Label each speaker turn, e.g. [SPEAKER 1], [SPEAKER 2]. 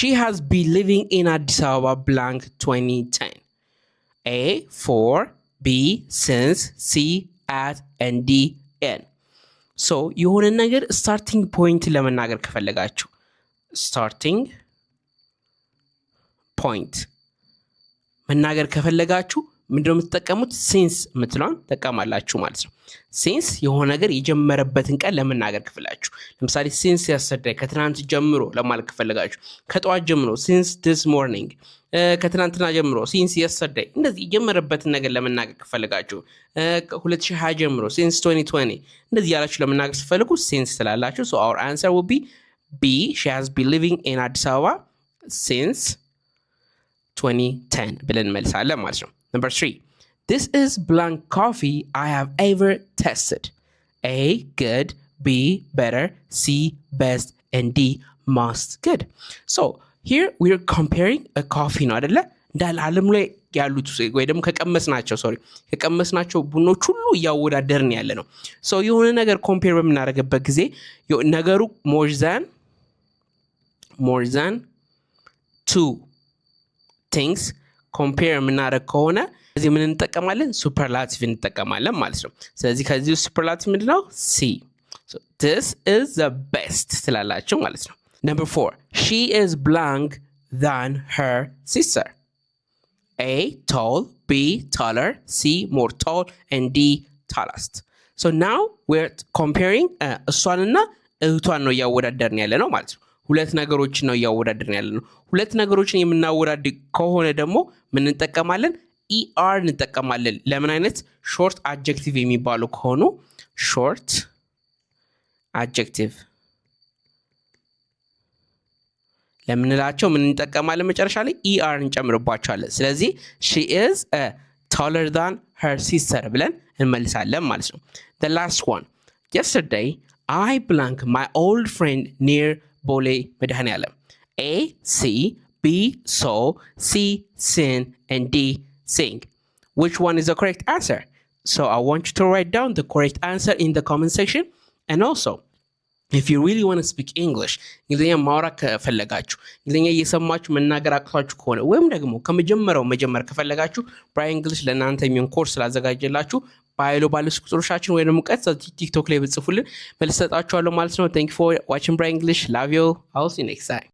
[SPEAKER 1] She has been living in Addis Ababa blank 2010. A, for, B, since, C, at, and D, in. So የሆነ ነገር starting point ለመናገር ከፈለጋችሁ starting point መናገር ከፈለጋችሁ ምንድነው የምትጠቀሙት since ምትሏን ተጠቀማላችሁ ማለት ነው since የሆነ ነገር የጀመረበትን ቀን ለመናገር ከፈለጋችሁ ለምሳሌ since yesterday ከትናንት ጀምሮ ለማለት ከፈለጋችሁ ከጧት ጀምሮ since this morning ከትናንትና ጀምሮ since yesterday እንደዚህ የጀመረበትን ነገር ለመናገር ከፈለጋችሁ 2020 ጀምሮ since 2020 እንደዚህ ያላችሁ ለመናገር ስትፈልጉ since ስላላችሁ so our answer will be B. She has been living in Addis Ababa since 2010 ብለን መልሳለን ማለት ነው Number 3. This is blank coffee I have ever tasted. A, good. B, better. C, best. And D, most good. So, here we are comparing a coffee ነው አይደለ? እንዳለ ዓለም ላይ ያሉት ወይ ደግሞ ከቀመስናቸው ቡኖች ሁሉ ያወዳደርን ያለ ነው። So, የሆነ ነገር compare በምናደርግበት ጊዜ ነገሩ more than two things compare የምናደርግ ከሆነ እዚህ ምን እንጠቀማለን superlative እንጠቀማለን ማለት ነው ስለዚህ ከዚህ superlative ምንድነው C so this is the best ስላላችሁ ማለት ነው Number 4 she is blank than her sister A tall B taller C more tall and D tallest so now we're comparing እሷንና እህቷን ነው ያወዳደርን ያለ ነው ማለት ነው ሁለት ነገሮችን ነው ያወዳደርን ያለ ነው ሁለት ነገሮችን የምናወዳድ ከሆነ ደግሞ ምን እንጠቀማለን er እንጠቀማለን ለምን አይነት short adjective የሚባሉ ከሆኑ short adjective ለምንላቸው ምን እንጠቀማለን መጨረሻ ላይ er እንጨምርባቸዋለን ስለዚህ she is taller than her sister ብለን እንመልሳለን ማለት ነው the last one yesterday I blank my old friend near ቦሌ መድኃኔዓለም A C B so C sin and D sing which one is the correct answer so I want you to write down the correct answer in the comment section and also if you really want to speak English እንግሊዝኛ ማውራት ከፈለጋችሁ እንግሊዝኛ እየሰማችሁ መናገር አቅቷችሁ ከሆነ ወይም ደግሞ መጀመር ከፈለጋችሁ ብራይን እንግሊሽ ለእናንተ የሚሆን ኮርስ ስላዘጋጀላችሁ ባይሎ ባለስ ቁጥሮቻችን ወይ ደግሞ ቀጥታ ቲክቶክ ላይ ብጽፉልን መልስ ሰጣችኋለሁ ማለት ነው thank you for watching Brian English love you I'll see you next time